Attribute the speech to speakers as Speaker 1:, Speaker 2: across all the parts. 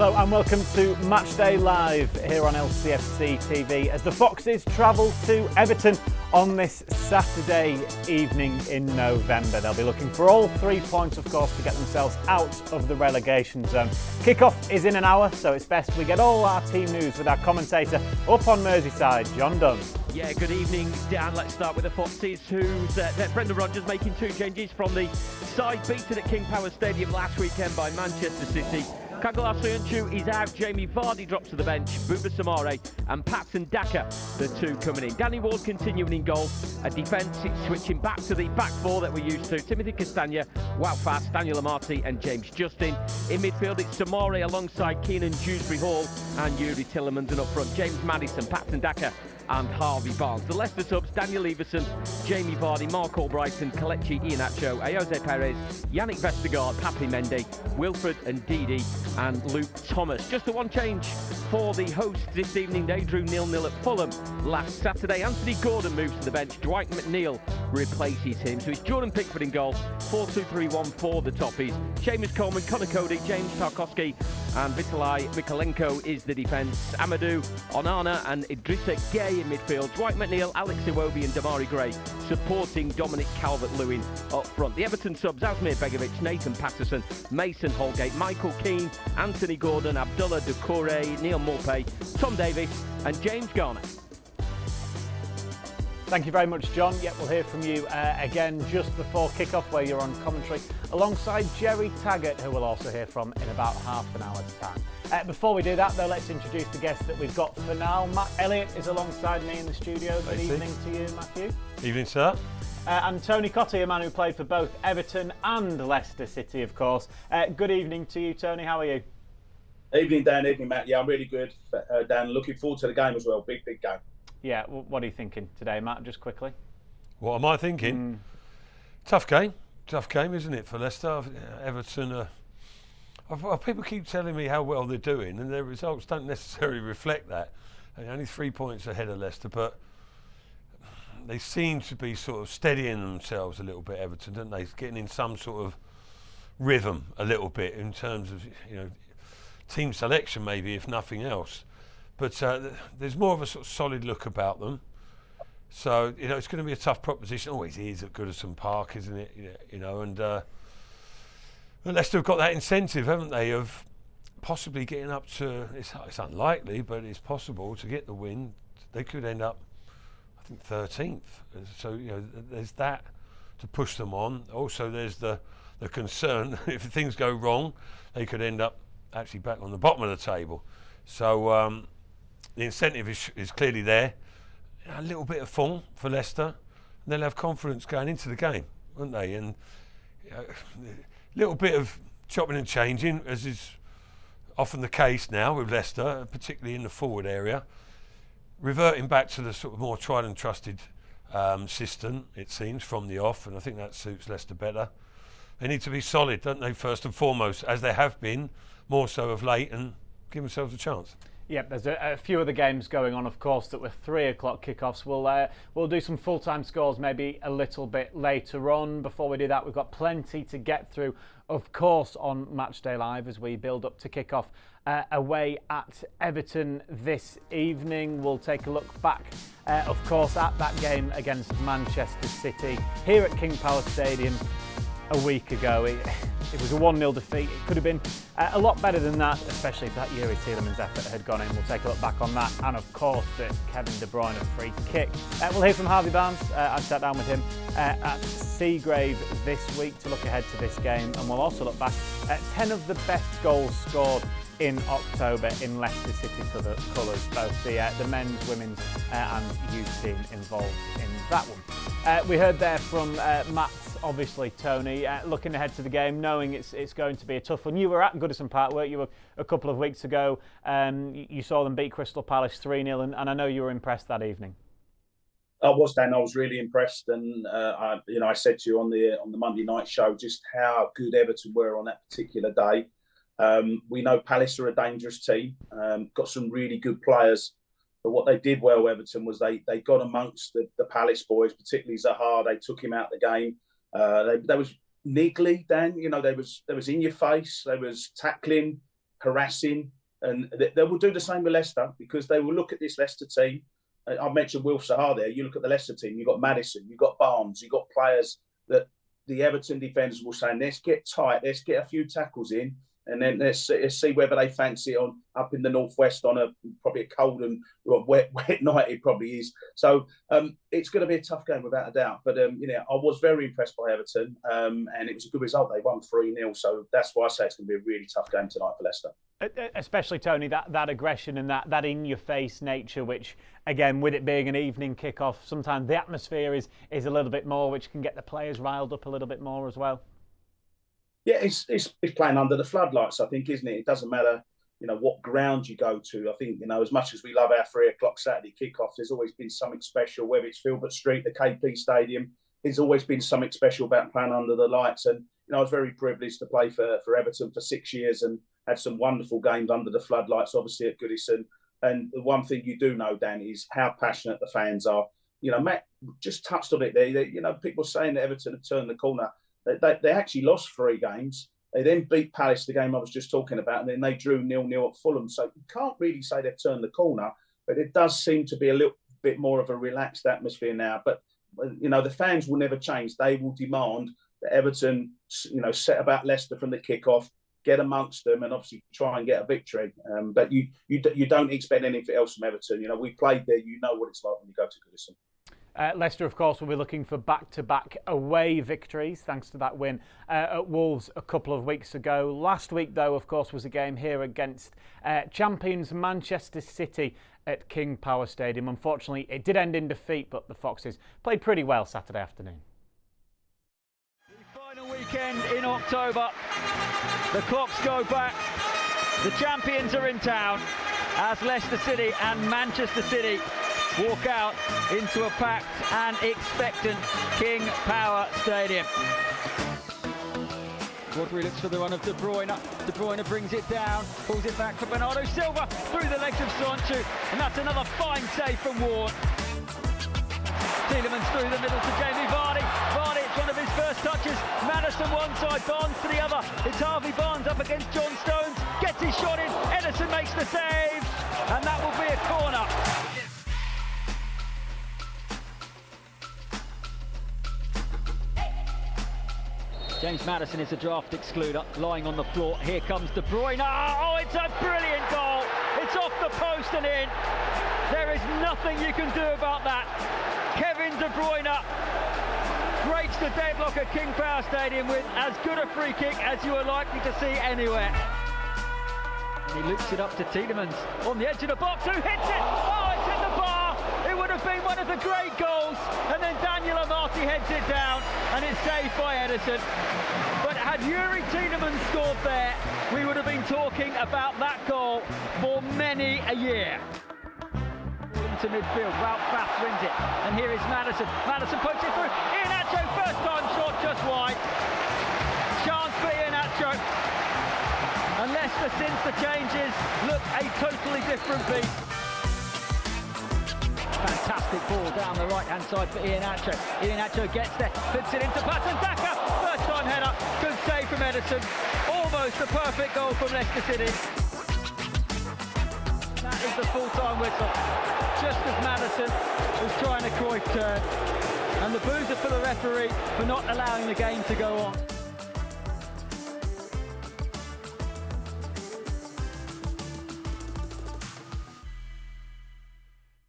Speaker 1: Hello and welcome to Matchday Live here on LCFC TV as the Foxes travel to Everton on this Saturday evening in November. They'll be looking for all 3 points, of course, to get themselves out of the relegation zone. Kick-off is in an hour, so it's best we get all our team news with our commentator up on Merseyside, John Dunn.
Speaker 2: Yeah, good evening, Dan. Let's start with the Foxes, who's Brendan Rodgers making 2 changes from the side beaten at King Power Stadium last weekend by Manchester City. Kaglar Soyuncu is out, Jamie Vardy drops to the bench, Buba Samare and Patson Daka, the 2 coming in. Danny Ward continuing in goal. A defence, it's switching back to the back 4 that we're used to. Timothy Castagna, Wout Fast, Daniel Amati and James Justin. In midfield, it's Samare alongside Keenan Dewsbury Hall and Yuri Tillemans, and up front, James Maddison, Patson Daka and Harvey Barnes. The Leicester subs, Daniel Everson, Jamie Vardy, Mark Albrighton, Kelechi Iheanacho, Jose Perez, Yannick Vestergaard, Papi Mendy, Wilfred and Didi and Luke Thomas. Just the one change for the hosts this evening. They drew 0-0 at Fulham last Saturday. Anthony Gordon moves to the bench. Dwight McNeil replaces him. So it's Jordan Pickford in goal. 4-2-3-1 for the Toffees. Seamus Coleman, Connor Cody, James Tarkowski and Vitaly Mikalenko is the defence. Amadou Onana and Idrissa Gueye in midfield. Dwight McNeil, Alex Iwobi and Damari Gray supporting Dominic Calvert-Lewin up front. The Everton subs, Asmir Begovic, Nathan Patterson, Mason Holgate, Michael Keane, Anthony Gordon, Abdullah Doucouré, Neil Maupay, Tom Davis and James Garner.
Speaker 1: Thank you very much, John. Yep, we'll hear from you again just before kick-off, where you're on commentary alongside Jerry Taggart, who we'll also hear from in about half an hour's time. Before we do that, though, let's introduce the guest that we've got for now. Matt Elliott is alongside me in the studio. Good evening to you, Matthew.
Speaker 3: Evening, sir.
Speaker 1: And Tony Cottee, a man who played for both Everton and Leicester City, of course. Good evening to you, Tony. How are you?
Speaker 4: Evening, Dan. Evening, Matt. Yeah, I'm really good, Dan. Looking forward to the game as well. Big game.
Speaker 1: Yeah, what are you thinking today, Matt, just quickly?
Speaker 3: What am I thinking? Tough game, isn't it, for Leicester? Everton, people keep telling me how well they're doing, and their results don't necessarily reflect that. They're only 3 points ahead of Leicester, but they seem to be sort of steadying themselves a little bit, Everton, don't they? Getting in some sort of rhythm a little bit in terms of, team selection maybe, if nothing else. But there's more of a sort of solid look about them. So, it's going to be a tough proposition. Always is at Goodison Park, isn't it? And Leicester have got that incentive, haven't they, of possibly getting up to, it's unlikely, but it's possible to get the win. They could end up, I think, 13th. So, there's that to push them on. Also, there's the concern, if things go wrong, they could end up actually back on the bottom of the table. So, the incentive is clearly there. A little bit of form for Leicester, and they'll have confidence going into the game, won't they? And a little bit of chopping and changing, as is often the case now with Leicester, particularly in the forward area. Reverting back to the sort of more tried and trusted system, it seems, from the off, and I think that suits Leicester better. They need to be solid, don't they, first and foremost, as they have been, more so of late, and give themselves a chance.
Speaker 1: Yep, there's a few other games going on, of course, that were 3 o'clock kickoffs. We'll do some full-time scores maybe a little bit later on. Before we do that, we've got plenty to get through, of course, on Matchday Live as we build up to kickoff away at Everton this evening. We'll take a look back, of course, at that game against Manchester City here at King Power Stadium a week ago. It was a 1-0 defeat. It could have been a lot better than that, especially if that Yuri Tillemans effort had gone in. We'll take a look back on that, and of course the Kevin De Bruyne free kick. We'll hear from Harvey Barnes. I sat down with him at Seagrave this week to look ahead to this game, and we'll also look back at 10 of the best goals scored in October in Leicester City colours, both the men's, women's and youth team involved in that one. We heard there from Matt, obviously, Tony, looking ahead to the game, knowing it's going to be a tough one. You were at Goodison Park, weren't you, a couple of weeks ago? You saw them beat Crystal Palace 3-0, and I know you were impressed that evening.
Speaker 4: I was, Dan. I was really impressed, and I said to you on the Monday night show just how good Everton were on that particular day. We know Palace are a dangerous team, got some really good players, but what they did well, Everton, was they got amongst the Palace boys, particularly Zaha. They took him out of the game. They was niggly, Dan. They was in your face. They was tackling. harassing, and they will do the same with Leicester, because they will look at this Leicester team. I mentioned Wilf Sahar there. You look at the Leicester team, you've got Maddison, you've got Barnes, you've got players that the Everton defenders will say, let's get tight, let's get a few tackles in, and then let's see whether they fancy it on up in the northwest on probably a cold and wet night. It probably is. So it's going to be a tough game without a doubt. But I was very impressed by Everton, and it was a good result. They won 3-0. So that's why I say it's going to be a really tough game tonight for Leicester.
Speaker 1: Especially, Tony, that aggression and that in-your-face nature, which, again, with it being an evening kickoff, sometimes the atmosphere is a little bit more, which can get the players riled up a little bit more as well.
Speaker 4: Yeah, it's playing under the floodlights, I think, isn't it? It doesn't matter, what ground you go to. I think, as much as we love our 3 o'clock Saturday kickoffs, there's always been something special, whether it's Filbert Street, the KP Stadium. There's always been something special about playing under the lights. And, I was very privileged to play for Everton for 6 years and had some wonderful games under the floodlights, obviously, at Goodison. And the one thing you do know, Dan, is how passionate the fans are. Matt just touched on it there. People saying that Everton have turned the corner. They actually lost 3 games. They then beat Palace, the game I was just talking about, and then they drew 0-0 at Fulham. So you can't really say they've turned the corner, but it does seem to be a little bit more of a relaxed atmosphere now. But, the fans will never change. They will demand that Everton, set about Leicester from the kickoff, get amongst them, and obviously try and get a victory. But you don't expect anything else from Everton. We played there. You know what it's like when you go to Goodison.
Speaker 1: Leicester, of course, will be looking for back-to-back away victories, thanks to that win at Wolves a couple of weeks ago. Last week, though, of course, was a game here against champions Manchester City at King Power Stadium. Unfortunately, it did end in defeat, but the Foxes played pretty well Saturday afternoon.
Speaker 2: The final weekend in October. The clocks go back. The champions are in town as Leicester City and Manchester City walk out into a packed and expectant King Power Stadium. Rodri looks for the run of De Bruyne. De Bruyne brings it down, pulls it back for Bernardo Silva through the legs of Sancho, and that's another fine save from Ward. Tielemans through the middle to Jamie Vardy. Vardy, it's one of his first touches. Maddison one side, Barnes to the other. It's Harvey Barnes up against John Stones. Gets his shot in. Ederson makes the save, and that will be a corner. James Maddison is a draft excluder, lying on the floor. Here comes De Bruyne. Oh, it's a brilliant goal. It's off the post and in. There is nothing you can do about that. Kevin De Bruyne breaks the deadlock at King Power Stadium with as good a free kick as you are likely to see anywhere. And he loops it up to Tielemans on the edge of the box, who hits it. Oh, it's hit the bar. It would have been one of the great goals. And then Daniel Amati heads it down, and it's saved by Ederson. But had Yuri Tielemans scored there, we would have been talking about that goal for many a year. Into midfield, Ralph Fast wins it, and here is Maddison. Maddison puts it through. Iheanacho, first time shot just wide. Chance for Iheanacho. And Leicester, since the changes, look a totally different beast. Fantastic ball down the right-hand side for Iheanacho. Iheanacho gets there, puts it into Patson Daka. First time header, good save from Ederson. Almost a perfect goal from Leicester City. That is the full-time whistle. Just as Maddison was trying a Cruyff turn. And the boos are for the referee for not allowing the game to go on.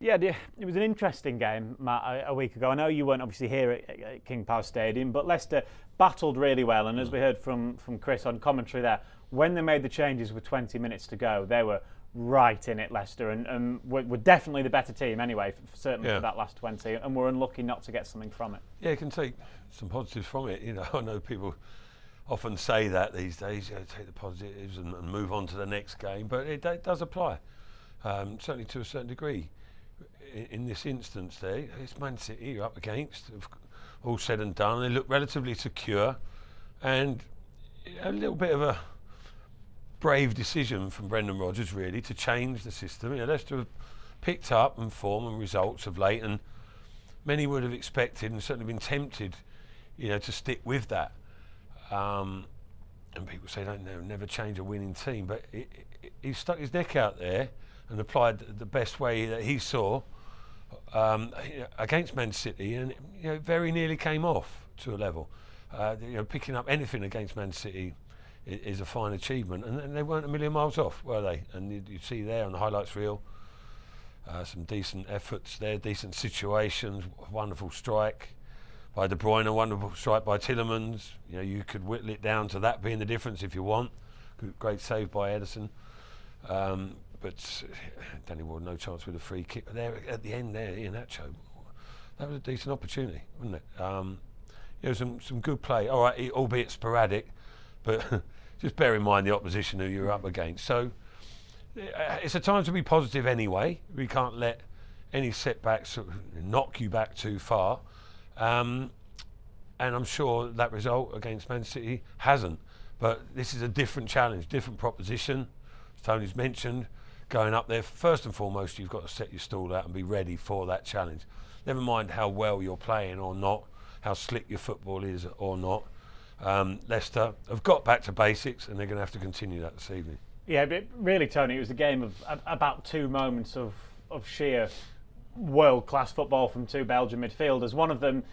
Speaker 1: Yeah, it was an interesting game, Matt, a week ago. I know you weren't obviously here at King Power Stadium, but Leicester battled really well. And as we heard from Chris on commentary there, when they made the changes with 20 minutes to go, they were right in it, Leicester, and were definitely the better team anyway, certainly for that last 20, and were unlucky not to get something from it.
Speaker 3: Yeah, you can take some positives from it. I know people often say that these days, take the positives and move on to the next game, but it does apply, certainly to a certain degree. In this instance there, it's Man City you're up against, all said and done. They look relatively secure, and a little bit of a brave decision from Brendan Rodgers really to change the system. Leicester have picked up and form and results of late, and many would have expected and certainly been tempted, to stick with that. and people say they'll never change a winning team, but he stuck his neck out there and applied the best way that he saw against Man City, and very nearly came off to a level. Picking up anything against Man City is a fine achievement, and they weren't a million miles off, were they? And you see there on the highlights reel some decent efforts there, decent situations, wonderful strike by De Bruyne, a wonderful strike by Tielemans. You could whittle it down to that being the difference if you want. Great save by Ederson. But Danny Ward, no chance with a free kick. But there at the end there, Iheanacho, that was a decent opportunity, wasn't it? Some good play. All right, albeit sporadic, but just bear in mind the opposition who you're up against. So it's a time to be positive anyway. We can't let any setbacks sort of knock you back too far. And I'm sure that result against Man City hasn't. But this is a different challenge, different proposition. As Tony's mentioned, going up there, first and foremost, you've got to set your stall out and be ready for that challenge. Never mind how well you're playing or not, how slick your football is or not. Leicester have got back to basics, and they're going to have to continue that this evening.
Speaker 1: Yeah, but really, Tony, it was a game of about 2 moments of sheer world-class football from 2 Belgian midfielders. One of them,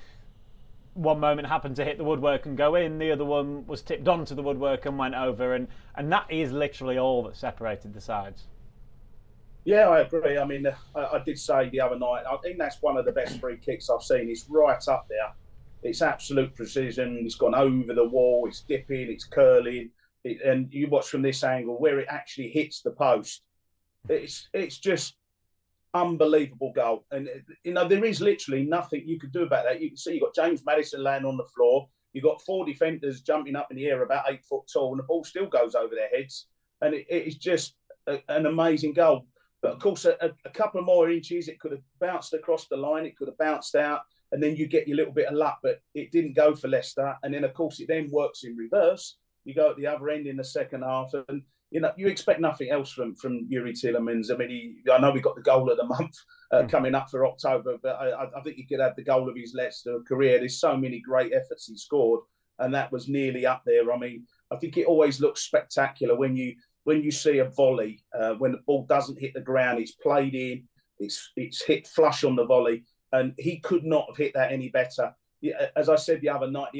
Speaker 1: one moment happened to hit the woodwork and go in, the other one was tipped onto the woodwork and went over, and that is literally all that separated the sides.
Speaker 4: Yeah, I agree. I mean, I did say the other night, I think that's one of the best free kicks I've seen. It's right up there. It's absolute precision. It's gone over the wall. It's dipping. It's curling. And you watch from this angle where it actually hits the post. It's just unbelievable goal. And, there is literally nothing you could do about that. You can see you've got James Maddison laying on the floor. You've got 4 defenders jumping up in the air about 8 foot tall, and the ball still goes over their heads. And it is just an amazing goal. But of course, a couple of more inches, it could have bounced across the line. It could have bounced out, and then you get your little bit of luck. But it didn't go for Leicester. And then, of course, it then works in reverse. You go at the other end in the second half, and you expect nothing else from Youri Tielemans. I mean, I know we got the goal of the month coming up for October, but I think he could have the goal of his Leicester career. There's so many great efforts he scored, and that was nearly up there. I mean, I think it always looks spectacular when you see a volley, when the ball doesn't hit the ground, it's played in, it's hit flush on the volley, and he could not have hit that any better. As I said the other night,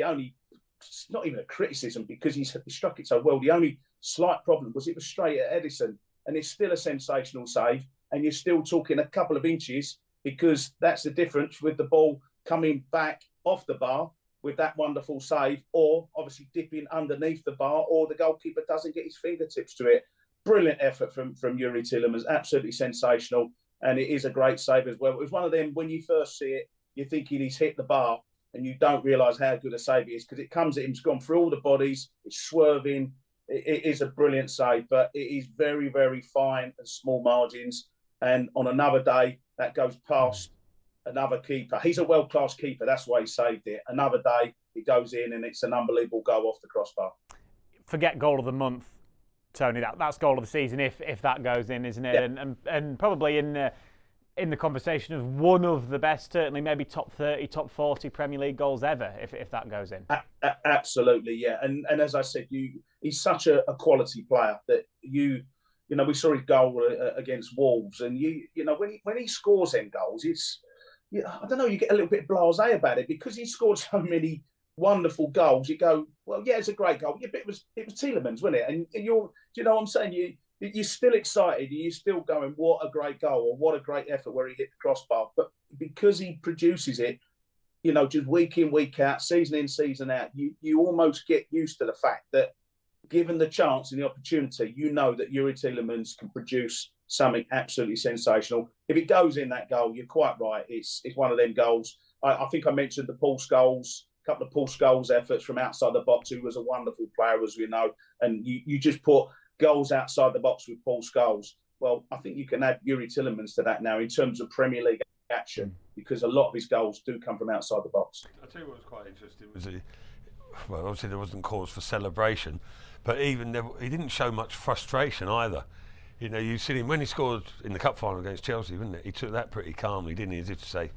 Speaker 4: it's not even a criticism because he struck it so well. The only slight problem was it was straight at Ederson, and it's still a sensational save, and you're still talking a couple of inches because that's the difference with the ball coming back off the bar with that wonderful save, or obviously dipping underneath the bar, or the goalkeeper doesn't get his fingertips to it. Brilliant effort from Youri Tielemans, absolutely sensational, and it is a great save as well. It was one of them, when you first see it, you're thinking he's hit the bar, and you don't realise how good a save it is because it comes at him, it's gone through all the bodies, it's swerving. It is a brilliant save, but it is very, very fine and small margins. And on another day, that goes past another keeper. He's a world-class keeper. That's why he saved it. Another day, it goes in, and it's an unbelievable goal off the crossbar.
Speaker 1: Forget goal of the month, Tony. That's goal of the season if that goes in, isn't it? Yeah. And probably in the conversation of one of the best, certainly maybe top 30, top 40 Premier League goals ever, if that goes in.
Speaker 4: Absolutely, yeah. And as I said, he's such a quality player that we saw his goal against Wolves, and when he scores them goals, it's I don't know, you get a little bit blasé about it because he scored so many wonderful goals. You go, well, yeah, it's a great goal. Yeah, but it was Tielemans, wasn't it? And do you know what I'm saying? You're still excited. You're still going, what a great goal, or what a great effort where he hit the crossbar. But because he produces it, just week in, week out, season in, season out, you almost get used to the fact that given the chance and the opportunity, that Youri Tielemans can produce something absolutely sensational. If it goes in, that goal, you're quite right. It's one of them goals. I think I mentioned the Paul Scholes, a couple of Paul Scholes efforts from outside the box, who was a wonderful player, as we know. And you just put goals outside the box with Paul Scholes. Well, I think you can add Youri Tielemans to that now in terms of Premier League action, because a lot of his goals do come from outside the box.
Speaker 3: I'll tell you what was quite interesting was obviously there wasn't cause for celebration, but he didn't show much frustration either. You see him when he scored in the cup final against Chelsea, didn't it? He took that pretty calmly, didn't he? As if to say,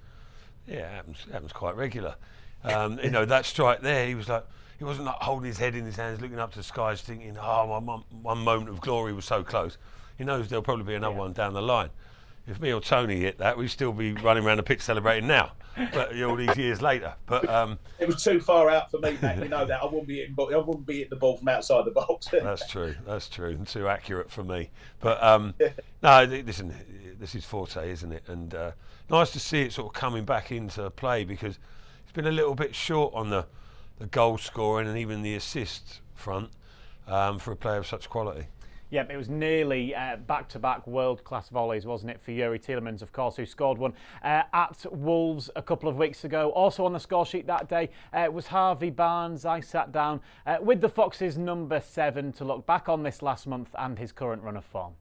Speaker 3: yeah, it happens quite regular. That strike there, he wasn't like holding his head in his hands, looking up to the skies, thinking, "Oh, one moment of glory was so close." He knows there'll probably be another one down the line. If me or Tony hit that, we'd still be running around the pitch celebrating now, but all these years later. But
Speaker 4: it was too far out for me, Matt. You know that I wouldn't be hitting the ball from outside the box.
Speaker 3: That's true, and too accurate for me. But no, listen, this is forte, isn't it? And nice to see it sort of coming back into play, because it's been a little bit short on the goal scoring and even the assist front for a player of such quality.
Speaker 1: Yep, it was nearly back-to-back world-class volleys, wasn't it, for Yuri Tielemans, of course, who scored one at Wolves a couple of weeks ago. Also on the score sheet that day was Harvey Barnes. I sat down with the Foxes' number 7 to look back on this last month and his current run of form.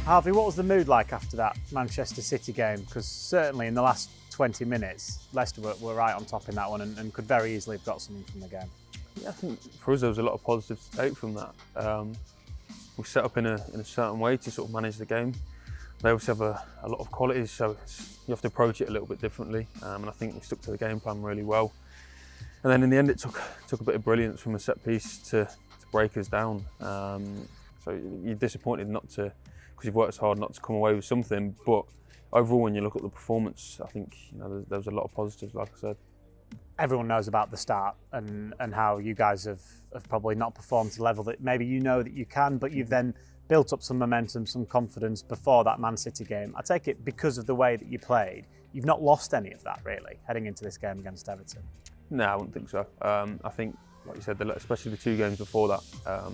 Speaker 1: Harvey, what was the mood like after that Manchester City game? Because certainly in the last 20 minutes, Leicester were right on top in that one and could very easily have got something from the game.
Speaker 5: Yeah, I think for us there was a lot of positives to take from that. We set up in a certain way to sort of manage the game. They also have a lot of qualities, so you have to approach it a little bit differently. And I think we stuck to the game plan really well. And then in the end, it took a bit of brilliance from a set piece to break us down. So you're disappointed not to, because you've worked hard not to come away with something. But overall, when you look at the performance, I think there was a lot of positives, like I said.
Speaker 1: Everyone knows about the start and how you guys have probably not performed to the level that maybe you know that you can, but you've then built up some momentum, some confidence before that Man City game. I take it because of the way that you played, you've not lost any of that really heading into this game against Everton.
Speaker 5: No, I wouldn't think so. I think, like you said, especially the 2 games before that, I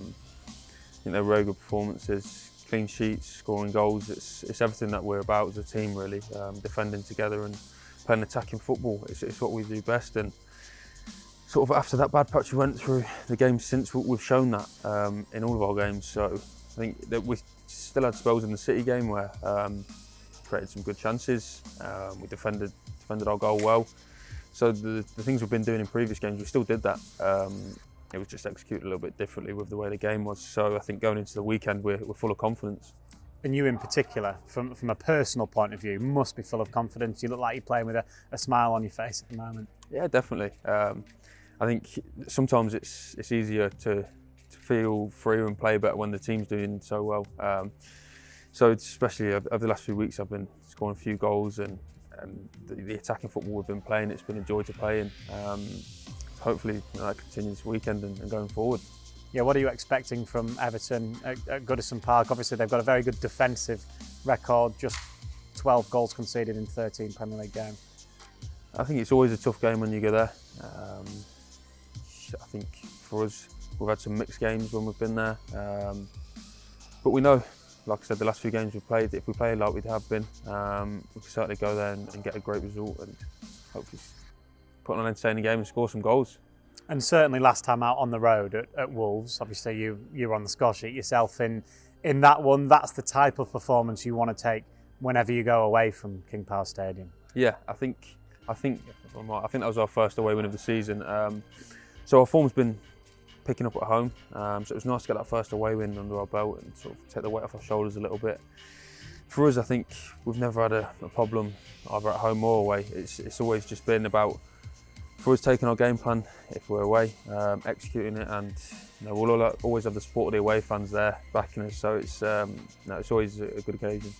Speaker 5: think they were very good performances, clean sheets, scoring goals. It's everything that we're about as a team, really. Defending together and playing attacking football. It's what we do best. And sort of after that bad patch we went through, the games since, we've shown that in all of our games. So I think that we still had spells in the City game where created some good chances. We defended our goal well. So the things we've been doing in previous games, we still did that. It was just executed a little bit differently with the way the game was. So I think going into the weekend, we're full of confidence.
Speaker 1: And you in particular, from a personal point of view, must be full of confidence. You look like you're playing with a smile on your face at the moment.
Speaker 5: Yeah, definitely. I think sometimes it's easier to feel freer and play better when the team's doing so well. So especially over the last few weeks, I've been scoring a few goals and the attacking football we've been playing, it's been a joy to play in. Hopefully that continues this weekend and going forward.
Speaker 1: Yeah, what are you expecting from Everton at Goodison Park? Obviously they've got a very good defensive record, just 12 goals conceded in 13 Premier League games.
Speaker 5: I think it's always a tough game when you go there. I think for us, we've had some mixed games when we've been there. But we know, like I said, the last few games we've played, if we play like we have been, we can certainly go there and get a great result and hopefully put on an entertaining game and score some goals.
Speaker 1: And certainly last time out on the road at Wolves, obviously you were on the score sheet yourself in that one. That's the type of performance you want to take whenever you go away from King Power Stadium.
Speaker 5: Yeah, I think that was our first away win of the season. So our form's been picking up at home. So it was nice to get that first away win under our belt and sort of take the weight off our shoulders a little bit. For us, I think we've never had a problem either at home or away. It's always just been about, for us, taking our game plan if we're away, executing it, and we'll always have the support of the away fans there backing us. So it's always a good occasion.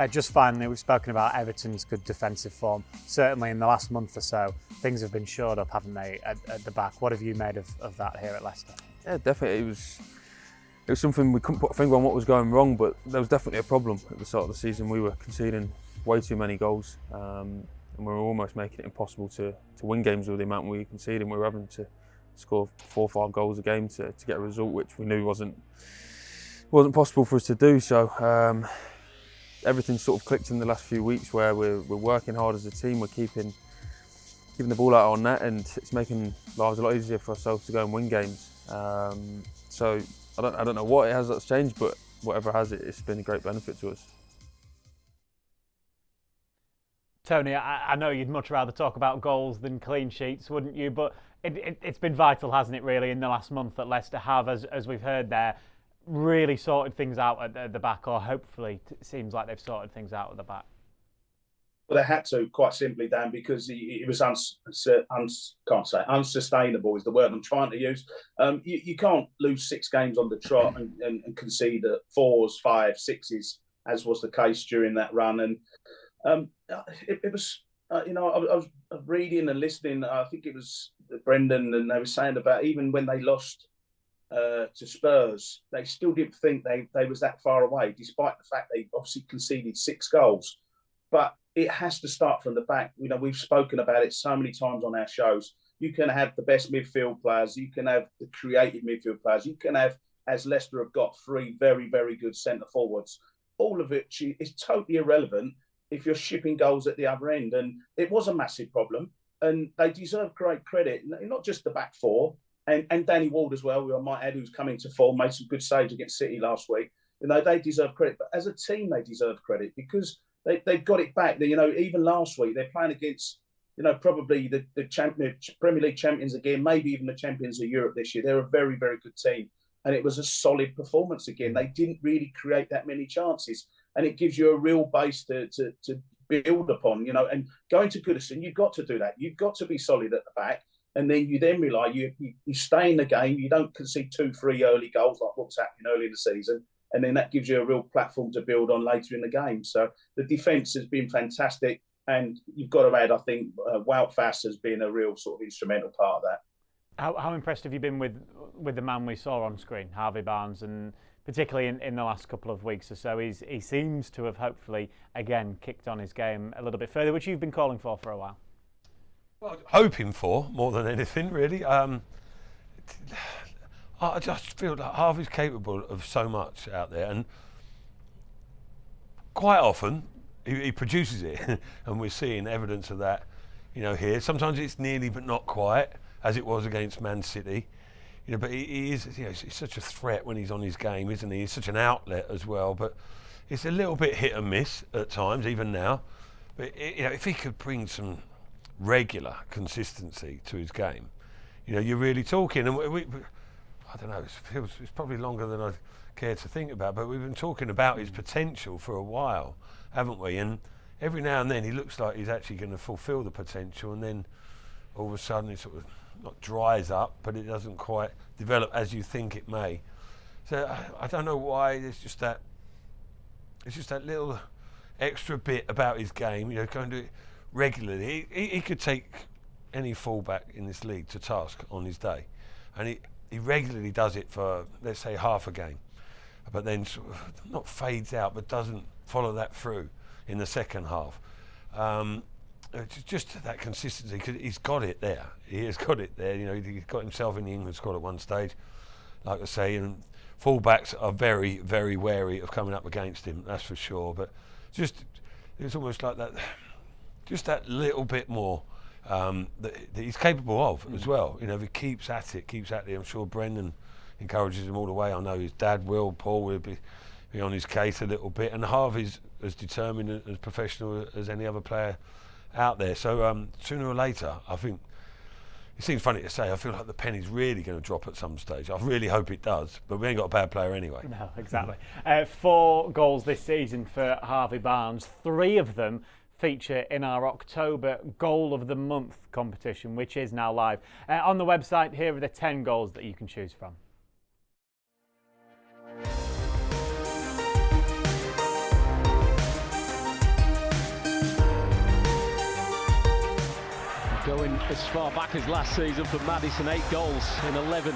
Speaker 1: Just finally, we've spoken about Everton's good defensive form. Certainly in the last month or so, things have been shored up, haven't they, at the back? What have you made of that here at Leicester?
Speaker 5: Yeah, definitely. It was something we couldn't put a finger on what was going wrong, but there was definitely a problem at the start of the season. We were conceding way too many goals, and we were almost making it impossible to win games with the amount we were conceding. We were having to score 4 or 5 goals a game to get a result, which we knew wasn't possible for us to do. So everything sort of clicked in the last few weeks where we're working hard as a team. We're keeping giving the ball out on net, and it's making lives a lot easier for ourselves to go and win games. So I don't know what it has that's changed, but whatever has it, it's been a great benefit to us.
Speaker 1: Tony, I know you'd much rather talk about goals than clean sheets, wouldn't you? But it's been vital, hasn't it, really, in the last month that Leicester have, as we've heard there, really sorted things out at the back, or hopefully it seems like they've sorted things out at the back.
Speaker 4: Well, they had to, quite simply, Dan, because it was unsustainable is the word I'm trying to use. You can't lose 6 games on the trot and concede 4s, 5s, 6s, as was the case during that run. And it was, I was reading and listening. I think it was Brendan, and they were saying about even when they lost to Spurs, they still didn't think they was that far away, despite the fact they obviously conceded 6 goals. But it has to start from the back. We've spoken about it so many times on our shows. You can have the best midfield players. You can have the creative midfield players. You can have, as Leicester have got, 3 very, very good centre forwards. All of it is totally irrelevant if you're shipping goals at the other end. And it was a massive problem. And they deserve great credit, not just the back 4, and Danny Ward as well, who I might add, who's coming to form, made some good saves against City last week. They deserve credit. But as a team, they deserve credit because they've got it back. Even last week, they're playing against, probably the Premier League champions again, maybe even the champions of Europe this year. They're a very, very good team. And it was a solid performance again. They didn't really create that many chances. And it gives you a real base to build upon, And going to Goodison, you've got to do that. You've got to be solid at the back. And then you rely, you stay in the game. You don't concede 2-3 early goals like what was happening early in the season. And then that gives you a real platform to build on later in the game. So the defence has been fantastic. And you've got to add, I think, Wout Faes has been a real sort of instrumental part of that.
Speaker 1: How impressed have you been with the man we saw on screen, Harvey Barnes, and particularly in the last couple of weeks or so? He seems to have hopefully, again, kicked on his game a little bit further, which you've been calling for a while.
Speaker 3: Well, hoping for, more than anything, really. I just feel that Harvey's capable of so much out there, and quite often he produces it, and we're seeing evidence of that, here. Sometimes it's nearly but not quite, as it was against Man City. But he is, he's such a threat when he's on his game, isn't he? He's such an outlet as well, but it's a little bit hit and miss at times, even now. But if he could bring some regular consistency to his game, you're really talking. And I don't know, it's probably longer than I care to think about, but we've been talking about his potential for a while, haven't we? And every now and then he looks like he's actually going to fulfil the potential, and then all of a sudden it sort of not dries up, but it doesn't quite develop as you think it may. So I don't know why. It's just that little extra bit about his game, going to do it regularly. He could take any fullback in this league to task on his day, and he regularly does it for, let's say, half a game, but then sort of not fades out, but doesn't follow that through in the second half. Just that consistency, because he's got it there. He has got it there. He got himself in the England squad at one stage, like I say, and fullbacks are very, very wary of coming up against him, that's for sure. But it's almost like that, just that little bit more that he's capable of as well. If he keeps at it, I'm sure Brendan encourages him all the way. I know his dad will, Paul will be on his case a little bit, and Harvey's as determined and as professional as any other player out there. So sooner or later, I think, it seems funny to say, I feel like the penny's really going to drop at some stage. I really hope it does, but we ain't got a bad player anyway.
Speaker 1: No, exactly. 4 goals this season for Harvey Barnes. 3 of them feature in our October Goal of the Month competition, which is now live. On the website, here are the 10 goals that you can choose from.
Speaker 2: Going as far back as last season for Maddison, 8 goals in 11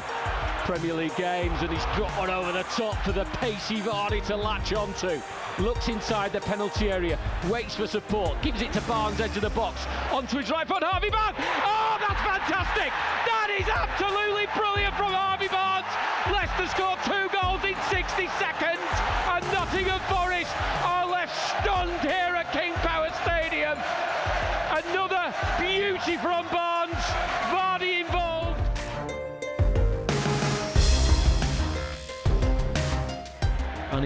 Speaker 2: Premier League games, and he's dropped one over the top for the pacey Vardy to latch onto. Looks inside the penalty area, waits for support, gives it to Barnes, edge of the box, onto his right foot, Harvey Barnes! Oh, that's fantastic! That is absolutely brilliant from Harvey Barnes! Leicester scored 2 goals in 60 seconds, and Nottingham Forest are left stunned here at King Power Stadium. Another beauty from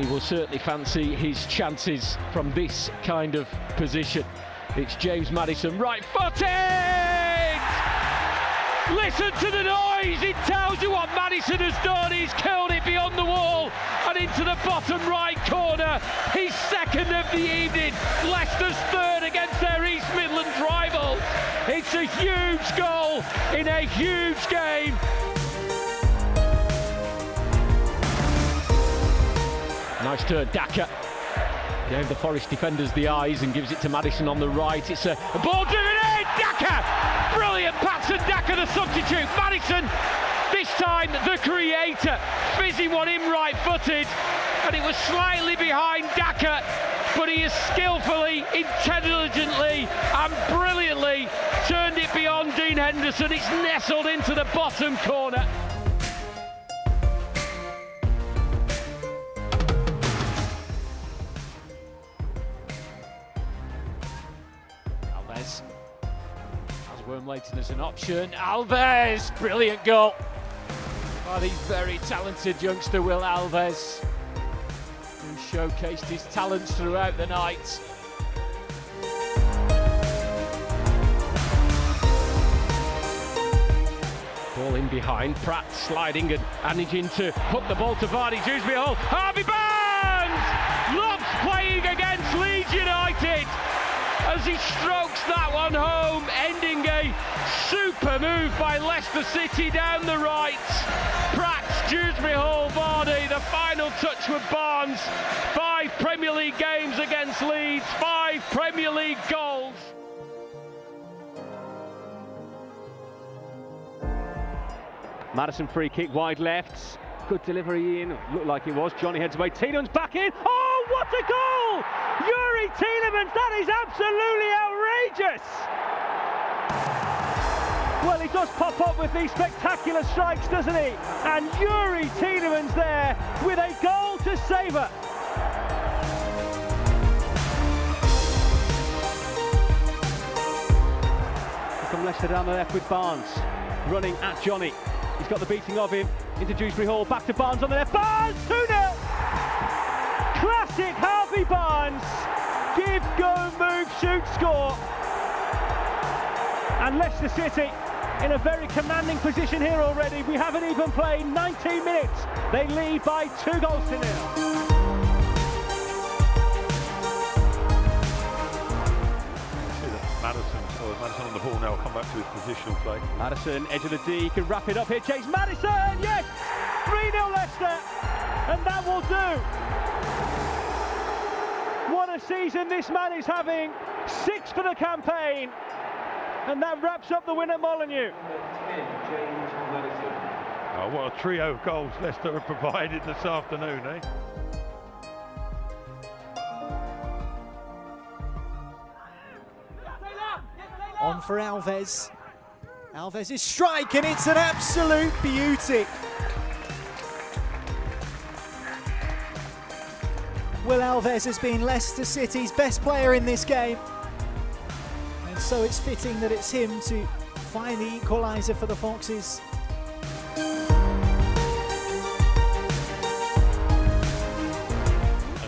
Speaker 2: he will certainly fancy his chances from this kind of position. It's James Maddison, right-footed! Listen to the noise, it tells you what Maddison has done. He's curled it beyond the wall and into the bottom right corner. His second of the evening, Leicester's third against their East Midlands rivals. It's a huge goal in a huge game. Nice turn, Daka. Gave the Forest defenders the eyes and gives it to Maddison on the right. It's a ball driven in, Daka! Brilliant, Patson Daka the substitute. Maddison, this time the creator, fizzing one in right-footed, and it was slightly behind Daka, but he has skillfully, intelligently and brilliantly turned it beyond Dean Henderson. It's nestled into the bottom corner. Alves has Wormleighton as an option. Alves, brilliant goal by the very talented youngster Will Alves, who showcased his talents throughout the night. Ball in behind, Pratt sliding and managing to put the ball to Vardy. Dewsbury Hall, Harvey Barnes! Loves playing against Leeds United as he strokes that one home, ending a super move by Leicester City down the right. Pratt, Dewsbury Hall, Vardy, the final touch with Barnes. 5 Premier League games against Leeds, 5 Premier League goals. Maddison free kick wide left. Good delivery in, looked like it was. Johnny heads away, Tielemans back in. Oh, what a goal! Yuri Tielemans, that is absolutely outrageous! Well, he does pop up with these spectacular strikes, doesn't he? And Yuri Tielemans there with a goal to savour. From Leicester down the left with Barnes, running at Johnny. He's got the beating of him, into Dewsbury Hall, back to Barnes on the left. Barnes, 2-0! Classic Harvey Barnes. Give, go, move, shoot, score. And Leicester City in a very commanding position here already. We haven't even played 19 minutes. They lead by 2 goals to 0.
Speaker 3: Maddison on the ball now, come back to his positional play.
Speaker 2: Maddison, edge of the D, can wrap it up here. Chase Maddison, yes! 3-0 Leicester, and that will do. What a season this man is having. 6 for the campaign, and that wraps up the win at Molineux.
Speaker 3: Oh, what a trio of goals Leicester have provided this afternoon, eh?
Speaker 6: On for Alves. Alves' strike, and it's an absolute beauty. Will Alves has been Leicester City's best player in this game. And so it's fitting that it's him to find the equaliser for the Foxes.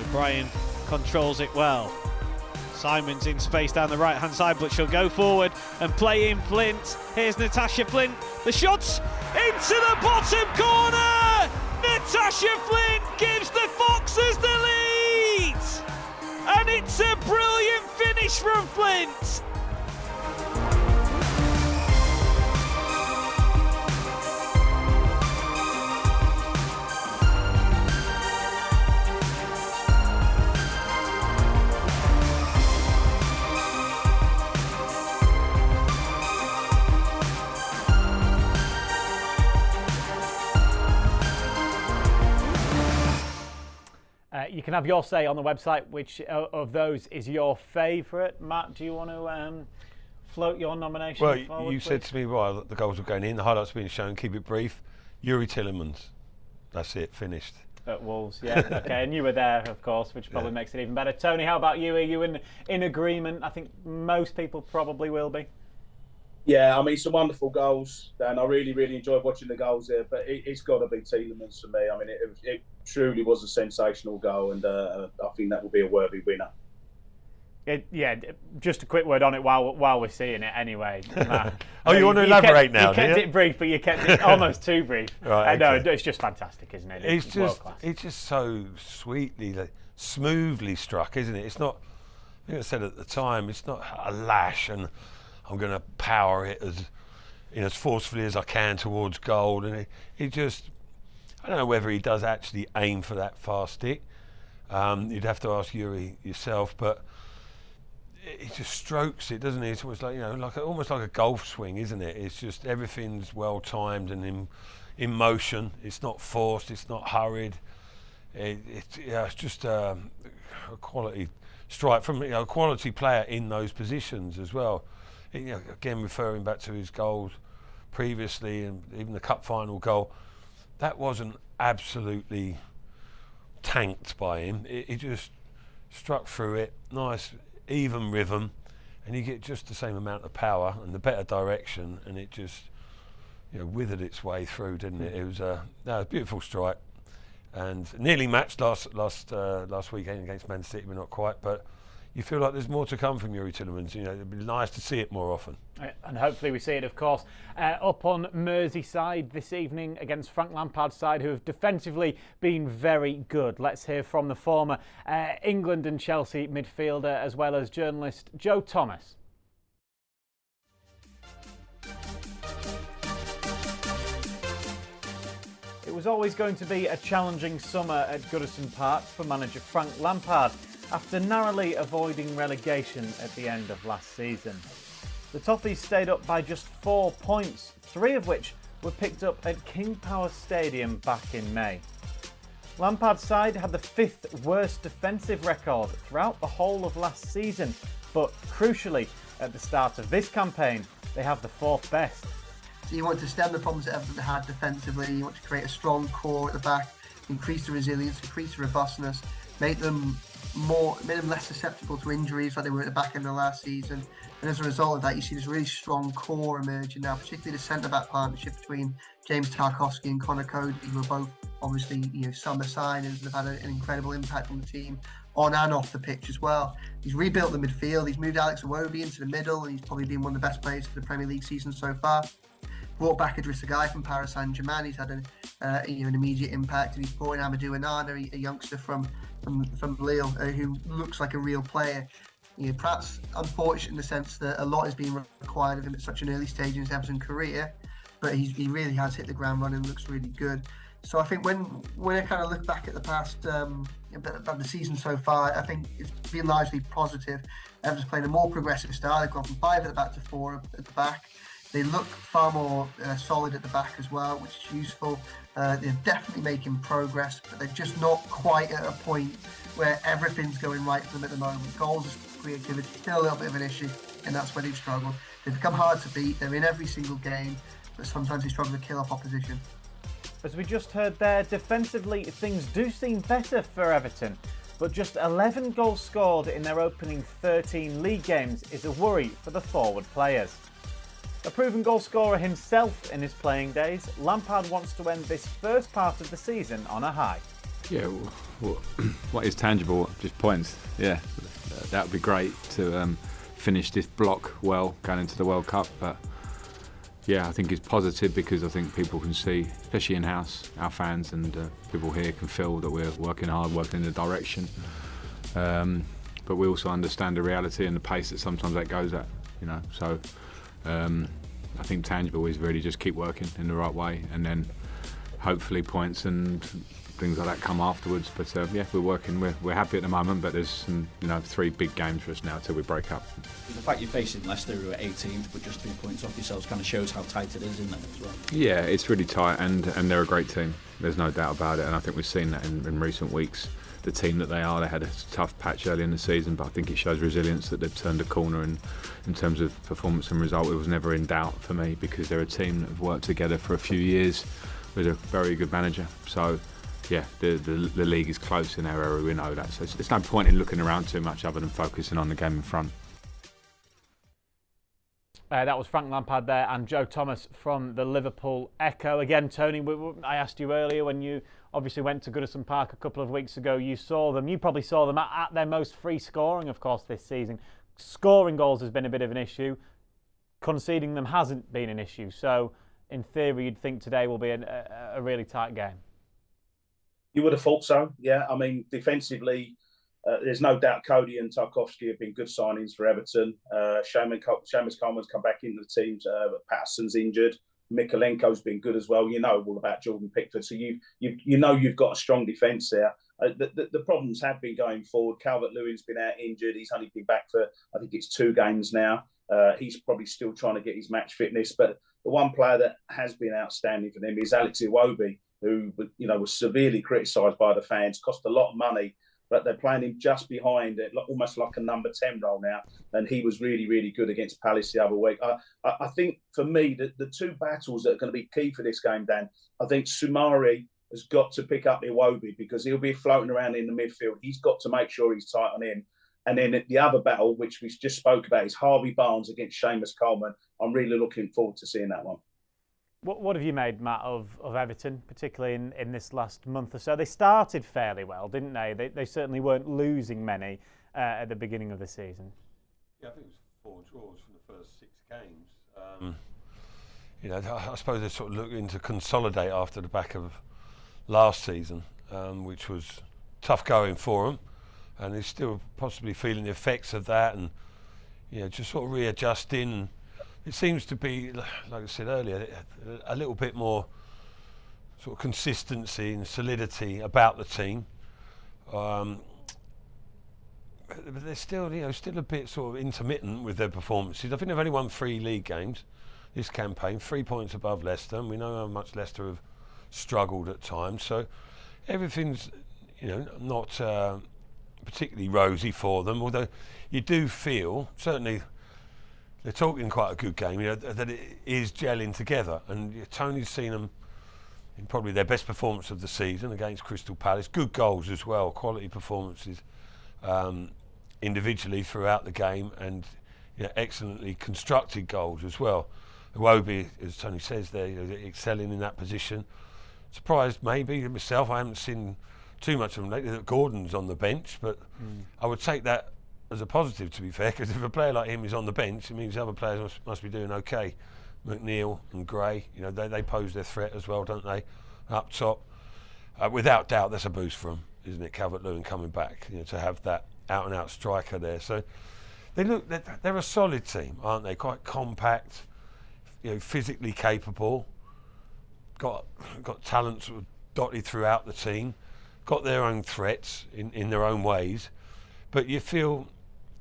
Speaker 7: O'Brien controls it well. Simon's in space down the right hand side, but she'll go forward and play in Flint. Here's Natasha Flint. The shot's into the bottom corner. Natasha Flint gives the Foxes the lead. And it's a brilliant finish from Flint.
Speaker 1: You can have your say on the website. Which of those is your favourite? Matt, do you want to float your nomination
Speaker 3: Well,
Speaker 1: forward,
Speaker 3: you
Speaker 1: please?
Speaker 3: said to me, well, the goals were going in, the highlights being shown, keep it brief. Yuri Tielemans. That's it, finished.
Speaker 1: At Wolves, yeah. Okay, and you were there, of course, which probably makes it even better. Tony, how about you? Are you in agreement? I think most people probably will be.
Speaker 4: Yeah, I mean, some wonderful goals, and I really, really enjoyed watching the goals there. But it's got to be Tielemans for me. I mean, it truly was a sensational goal, and I think that will be a worthy winner.
Speaker 1: Yeah, just a quick word on it while we're seeing it anyway.
Speaker 3: You want to elaborate now?
Speaker 1: You kept it brief, but you kept it almost too brief.
Speaker 3: Right,
Speaker 1: No,
Speaker 3: okay.
Speaker 1: it's just fantastic, isn't it?
Speaker 3: It's just
Speaker 1: world class.
Speaker 3: it's just so sweetly, smoothly struck, isn't it? It's not. I think I said at the time, it's not a lash, and I'm going to power it as forcefully as I can towards goal, and it just. I don't know whether he does actually aim for that far stick. You'd have to ask Yuri yourself, but. He just strokes it, doesn't he? It's almost like almost like a golf swing, isn't it? It's just everything's well timed and in motion. It's not forced. It's not hurried. It's just a quality strike from a quality player in those positions as well. Again, referring back to his goals previously and even the cup final goal, that wasn't absolutely tanked by him. He just struck through it, nice. Even rhythm, and you get just the same amount of power and the better direction, and it just withered its way through, didn't it? It was a beautiful strike, and nearly matched last weekend against Man City, but not quite. But you feel like there's more to come from Yuri Tielemans. It'd be nice to see it more often.
Speaker 1: And hopefully we see it, of course, up on Merseyside this evening against Frank Lampard's side, who have defensively been very good. Let's hear from the former England and Chelsea midfielder, as well as journalist Joe Thomas. It was always going to be a challenging summer at Goodison Park for manager Frank Lampard, after narrowly avoiding relegation at the end of last season. The Toffees stayed up by just 4 points, 3 of which were picked up at King Power Stadium back in May. Lampard's side had the 5th worst defensive record throughout the whole of last season, but crucially, at the start of this campaign, they have the 4th best.
Speaker 8: So you want to stem the problems that Everton had defensively, you want to create a strong core at the back, increase the resilience, increase the robustness, make them less susceptible to injuries like they were at the back end of last season. And as a result of that, you see this really strong core emerging now, particularly the centre-back partnership between James Tarkowski and Conor Cody, who are both obviously summer signings and have had an incredible impact on the team on and off the pitch as well. He's rebuilt the midfield, he's moved Alex Iwobi into the middle, and he's probably been one of the best players for the Premier League season so far. Brought back Idrissa Gueye from Paris Saint-Germain. He's had an immediate impact, and he's brought in Amadou Onana, a youngster from Lille, who looks like a real player. Perhaps unfortunate in the sense that a lot is being required of him at such an early stage in his Everton career, but he really has hit the ground running and looks really good. So I think when I kind of look back at the past, the season so far, I think it's been largely positive. Everton's playing a more progressive style. They've gone from 5 at the back to 4 at the back. They look far more solid at the back as well, which is useful. They're definitely making progress, but they're just not quite at a point where everything's going right for them at the moment. Goals, creativity, still a little bit of an issue, and that's where they've struggled. They've become hard to beat. They're in every single game, but sometimes they struggle to kill off opposition.
Speaker 1: As we just heard there, defensively things do seem better for Everton, but just 11 goals scored in their opening 13 league games is a worry for the forward players. A proven goalscorer himself in his playing days, Lampard wants to end this first part of the season on a high.
Speaker 9: Yeah, what is tangible? Just points. Yeah, that would be great to finish this block well going into the World Cup. But yeah, I think it's positive because I think people can see, especially in-house, our fans and people here can feel that we're working hard, working in the direction. But we also understand the reality and the pace that sometimes that goes at, So I think tangible is really just keep working in the right way, and then hopefully points and things like that come afterwards. But yeah, we're working. We're happy at the moment, but there's some 3 big games for us now till we break up.
Speaker 10: The fact you're facing Leicester, who are 18th, but just 3 points off yourselves, kind of shows how tight it is in there as well.
Speaker 9: Yeah, it's really tight, and they're a great team. There's no doubt about it, and I think we've seen that in recent weeks. The team that they are, they had a tough patch early in the season, but I think it shows resilience that they've turned a corner, and in terms of performance and result, it was never in doubt for me because they're a team that have worked together for a few years with a very good manager. So yeah, the league is close in our area, we know that. So there's no point in looking around too much other than focusing on the game in front.
Speaker 1: That was Frank Lampard there and Joe Thomas from the Liverpool Echo. Again, Tony, I asked you earlier when you obviously went to Goodison Park a couple of weeks ago, you saw them. You probably saw them at their most free scoring, of course, this season. Scoring goals has been a bit of an issue. Conceding them hasn't been an issue. So, in theory, you'd think today will be a really tight game.
Speaker 4: You would have thought so, yeah. I mean, defensively, there's no doubt Cody and Tarkowski have been good signings for Everton. Seamus Coleman's come back into the team. Patterson's injured. Mikolenko's been good as well. You know all about Jordan Pickford, so you know you've got a strong defence there. The problems have been going forward. Calvert-Lewin's been out injured. He's only been back for, I think it's 2 games now. He's probably still trying to get his match fitness. But the one player that has been outstanding for them is Alex Iwobi, who was severely criticised by the fans, cost a lot of money. But they're playing him just behind it, almost like a number 10 role now. And he was really, really good against Palace the other week. I think, for me, the 2 battles that are going to be key for this game, Dan, I think Soumare has got to pick up Iwobi because he'll be floating around in the midfield. He's got to make sure he's tight on him. And then the other battle, which we just spoke about, is Harvey Barnes against Seamus Coleman. I'm really looking forward to seeing that one.
Speaker 1: What have you made, Matt, of Everton, particularly in this last month or so? They started fairly well, didn't they? They certainly weren't losing many at the beginning of the season.
Speaker 3: Yeah, I think it was 4 draws from the first 6 games. I suppose they're sort of looking to consolidate after the back of last season, which was tough going for them, and they're still possibly feeling the effects of that, and just sort of readjusting. It seems to be, like I said earlier, a little bit more sort of consistency and solidity about the team. But they're still, still a bit sort of intermittent with their performances. I think they've only won 3 league games this campaign, 3 points above Leicester. And we know how much Leicester have struggled at times. So everything's, not particularly rosy for them. Although you do feel, certainly, they're talking quite a good game, that it is gelling together. And Tony's seen them in probably their best performance of the season against Crystal Palace. Good goals as well, quality performances individually throughout the game, and excellently constructed goals as well. Iwobi, as Tony says, they're excelling in that position. Surprised maybe myself, I haven't seen too much of them lately, that Gordon's on the bench, but I would take that as a positive, to be fair, because if a player like him is on the bench, it means other players must be doing okay. McNeil and Gray, they pose their threat as well, don't they, up top. Without doubt, that's a boost for them, isn't it? Calvert-Lewin coming back, to have that out-and-out striker there. So they're a solid team, aren't they? Quite compact, physically capable. Got talent sort of dotted throughout the team. Got their own threats in their own ways, but you feel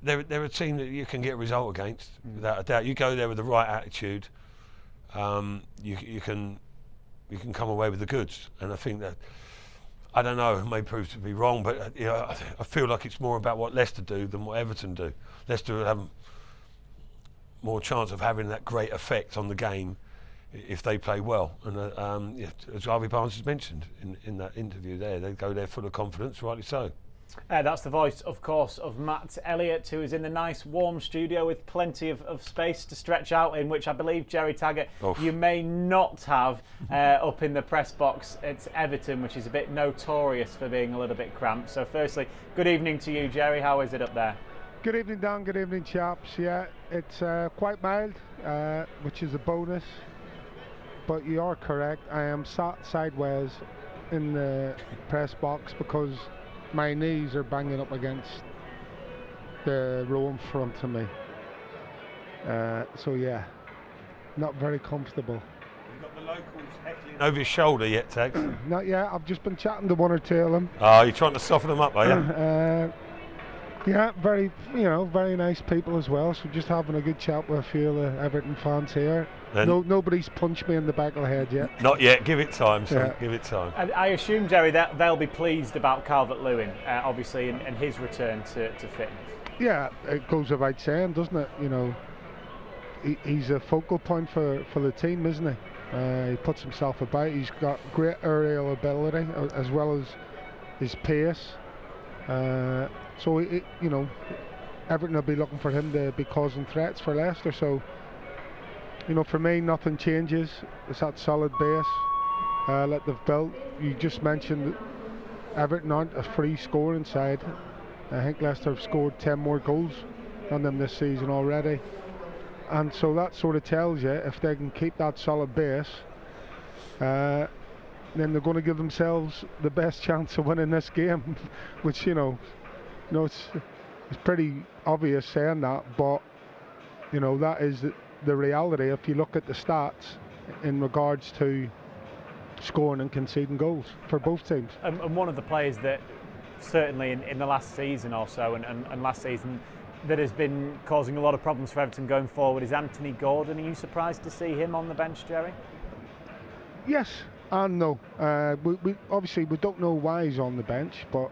Speaker 3: they're a team that you can get a result against without a doubt. You go there with the right attitude, you can come away with the goods. And I think that, I don't know, it may prove to be wrong, but I feel like it's more about what Leicester do than what Everton do. Leicester will have more chance of having that great effect on the game if they play well. And as Harvey Barnes has mentioned in that interview there, they go there full of confidence, rightly so.
Speaker 1: That's the voice, of course, of Matt Elliott, who is in the nice warm studio with plenty of space to stretch out in, which I believe, Jerry Taggart, you may not have up in the press box. It's Everton, which is a bit notorious for being a little bit cramped. So firstly, good evening to you, Jerry. How is it up there?
Speaker 11: Good evening, Dan. Good evening, chaps. Yeah, it's quite mild, which is a bonus. But you are correct. I am sat sideways in the press box because my knees are banging up against the row in front of me. So yeah, not very comfortable.
Speaker 3: You've got the locals heckling over your shoulder yet, Tex?
Speaker 11: Not yet. I've just been chatting to one or two of them.
Speaker 3: Oh, you're trying to soften them up, are you?
Speaker 11: Yeah, very nice people as well. So just having a good chat with a few of the Everton fans here. Nobody's punched me in the back of the head yet.
Speaker 3: Not yet. Give it time, son. Yeah. Give it time.
Speaker 1: I assume, Jerry, that they'll be pleased about Calvert-Lewin, obviously, and his return to fitness.
Speaker 11: Yeah, it goes without saying, doesn't it? He's a focal point for the team, isn't he? He puts himself about. He's got great aerial ability as well as his pace. So Everton will be looking for him to be causing threats for Leicester. So you know, for me, nothing changes. It's that solid base that they've built. You just mentioned Everton aren't a free scoring side. I think Leicester have scored 10 more goals than them this season already. And so that sort of tells you if they can keep that solid base, then they're going to give themselves the best chance of winning this game. Which, you know, it's pretty obvious saying that, but you know, that is the reality if you look at the stats in regards to scoring and conceding goals for both teams.
Speaker 1: And one of the players that certainly in the last season or so and last season that has been causing a lot of problems for Everton going forward is Anthony Gordon. Are you surprised to see him on the bench, Jerry?
Speaker 11: Yes and no. We obviously we don't know why he's on the bench, but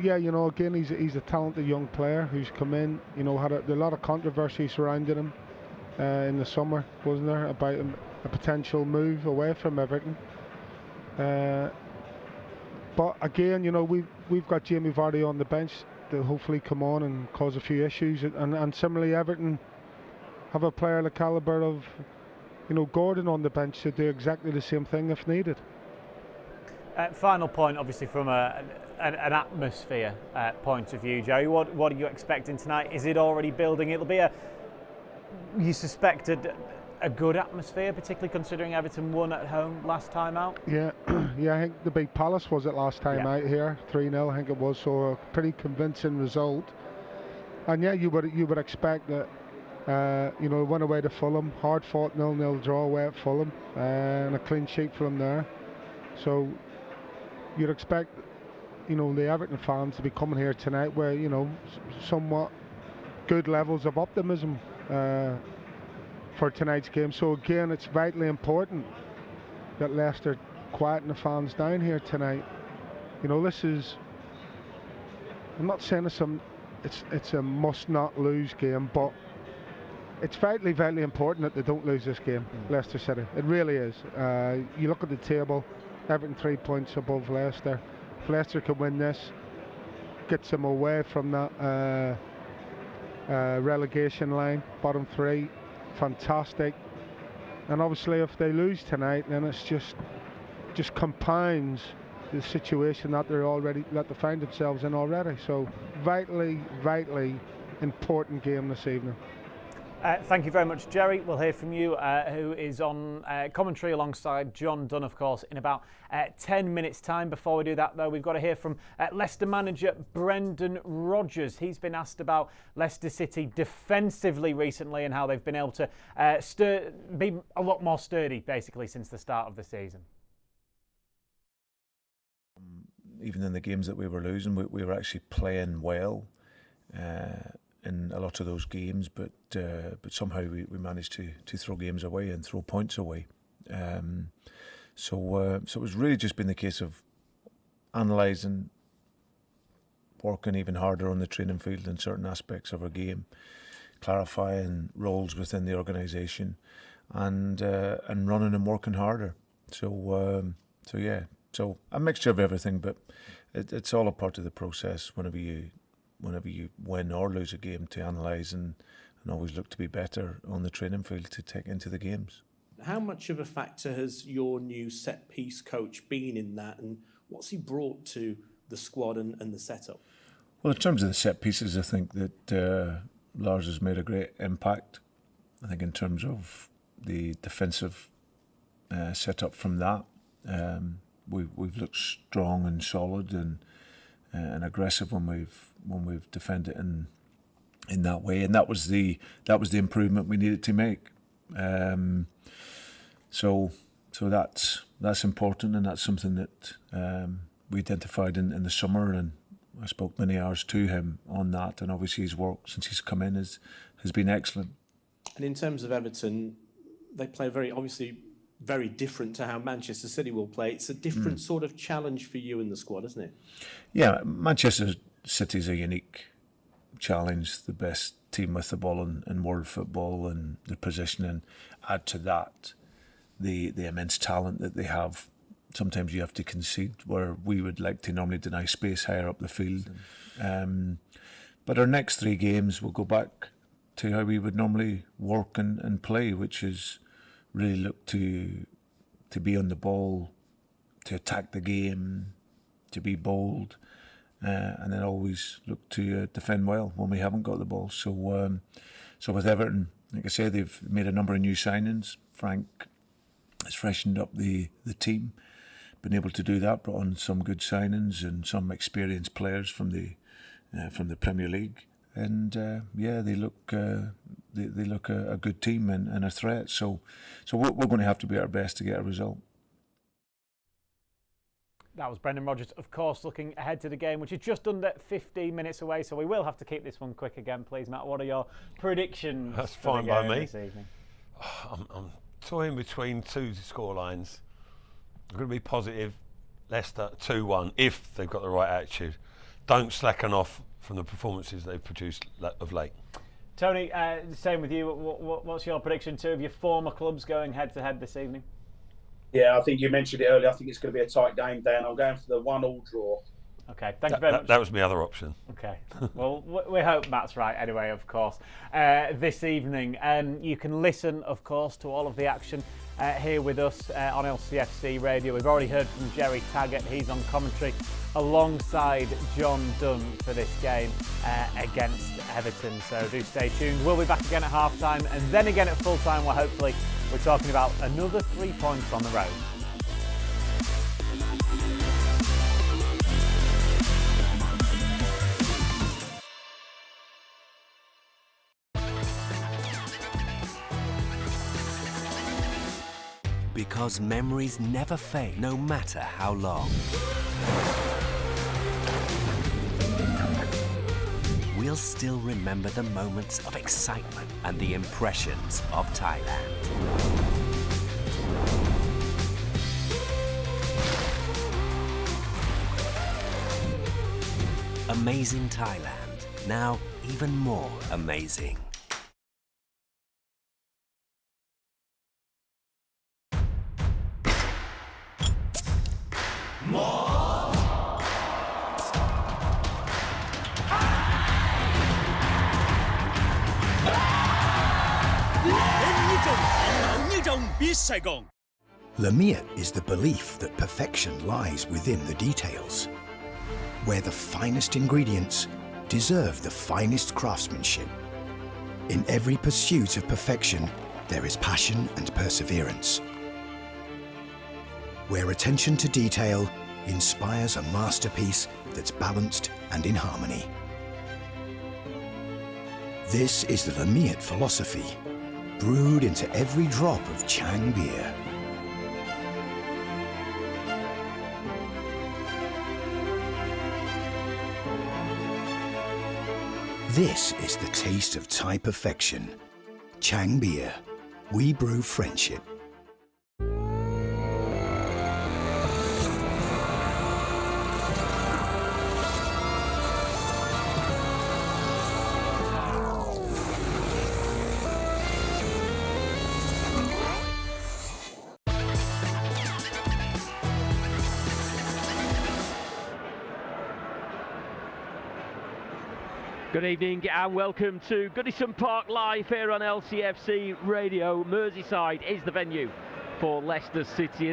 Speaker 11: yeah, you know, again, he's a talented young player who's come in. You know, had a lot of controversy surrounding him in the summer, wasn't there, about a potential move away from Everton. But again, you know, we've got Jamie Vardy on the bench to hopefully come on and cause a few issues, and similarly Everton have a player the calibre of, you know, Gordon on the bench to do exactly the same thing if needed.
Speaker 1: Final point, obviously, from an atmosphere point of view, Jerry. What are you expecting tonight? Is it already building? It'll be you suspected a good atmosphere, particularly considering Everton won at home last time out?
Speaker 11: Yeah, yeah. I think the Big Palace was it last time out here, 3-0. I think it was, so a pretty convincing result. And yeah, you would expect that. You know, went away to Fulham, hard fought 0-0 draw away at Fulham, and a clean sheet from there. So you'd expect, you know, the Everton fans to be coming here tonight where, you know, somewhat good levels of optimism for tonight's game. So again, it's vitally important that Leicester quieten the fans down here tonight. You know, this is, I'm not saying it's a must not lose game, but it's vitally important that they don't lose this game, Leicester City. It really is. You look at the table, Everton 3 points above Leicester. If Leicester can win this, gets them away from that relegation line, bottom 3, fantastic. And obviously if they lose tonight, then it's just compounds the situation that they find themselves in already. So vitally important game this evening.
Speaker 1: Thank you very much, Jerry. We'll hear from you, who is on commentary alongside John Dunn, of course, in about 10 minutes' time. Before we do that, though, we've got to hear from Leicester manager Brendan Rodgers. He's been asked about Leicester City defensively recently and how they've been able to be a lot more sturdy, basically, since the start of the season.
Speaker 12: Even in the games that we were losing, we were actually playing well in a lot of those games, but somehow we managed to throw games away and throw points away. So it was really just been the case of analysing, working even harder on the training field in certain aspects of our game, clarifying roles within the organisation, and running and working harder. So yeah, so a mixture of everything, but it's all a part of the process. Whenever you win or lose a game, to analyse and always look to be better on the training field to take into the games.
Speaker 13: How much of a factor has your new set-piece coach been in that, and what's he brought to the squad and the setup?
Speaker 12: Well, in terms of the set pieces, I think that Lars has made a great impact. I think in terms of the defensive setup from that, we've looked strong and solid and aggressive when we've defended in that way, and that was the improvement we needed to make. So that's important, and that's something that we identified in the summer, and I spoke many hours to him on that, and obviously his work since he's come in has been excellent.
Speaker 13: And in terms of Everton, they play very different to how Manchester City will play. It's a different sort of challenge for you in the squad, isn't it?
Speaker 12: Yeah, Manchester City is a unique challenge, the best team with the ball in world football, and the positioning. Add to that the immense talent that they have. Sometimes you have to concede where we would like to normally deny space higher up the field. But our next 3 games, we'll go back to how we would normally work and play, which is really look to be on the ball, to attack the game, to be bold, and then always look to defend well when we haven't got the ball. So with Everton, like I say, they've made a number of new signings. Frank has freshened up the team, been able to do that, brought on some good signings and some experienced players from the Premier League, and they look a good team and a threat. So we're going to have to be our best to get a result.
Speaker 1: That was Brendan Rodgers, of course, looking ahead to the game, which is just under 15 minutes away, so we will have to keep this one quick again, please, Matt. What are your predictions?
Speaker 3: That's
Speaker 1: for
Speaker 3: fine
Speaker 1: the game
Speaker 3: by me.
Speaker 1: This evening?
Speaker 3: I'm toying between two scorelines. I'm going to be positive. Leicester 2-1 if they've got the right attitude. Don't slacken off from the performances they've produced of late.
Speaker 1: Tony, same with you. What's your prediction? Two of your former clubs going head-to-head this evening?
Speaker 4: Yeah, I think you mentioned it earlier. I think it's going to be a tight game, Dan. I'm going for the 1-1 draw.
Speaker 1: Okay, thank you very much.
Speaker 3: That was my other option.
Speaker 1: Okay, well, we hope Matt's right anyway, of course. This evening, you can listen, of course, to all of the action here with us on LCFC Radio. We've already heard from Jerry Taggart. He's on commentary alongside John Dunn for this game against Everton. So do stay tuned. We'll be back again at half-time and then again at full-time where hopefully we're talking about another 3 points on the road.
Speaker 14: Because memories never fade, no matter how long. We'll still remember the moments of excitement and the impressions of Thailand. Amazing Thailand, now even more amazing.
Speaker 15: Lamiat is the belief that perfection lies within the details, where the finest ingredients deserve the finest craftsmanship. In every pursuit of perfection, there is passion and perseverance, where attention to detail inspires a masterpiece that's balanced and in harmony. This is the Lamiat philosophy, brewed into every drop of Chang beer. This is the taste of Thai perfection. Chang beer. We brew friendship.
Speaker 2: Good evening and welcome to Goodison Park live here on LCFC Radio. Merseyside is the venue for Leicester City.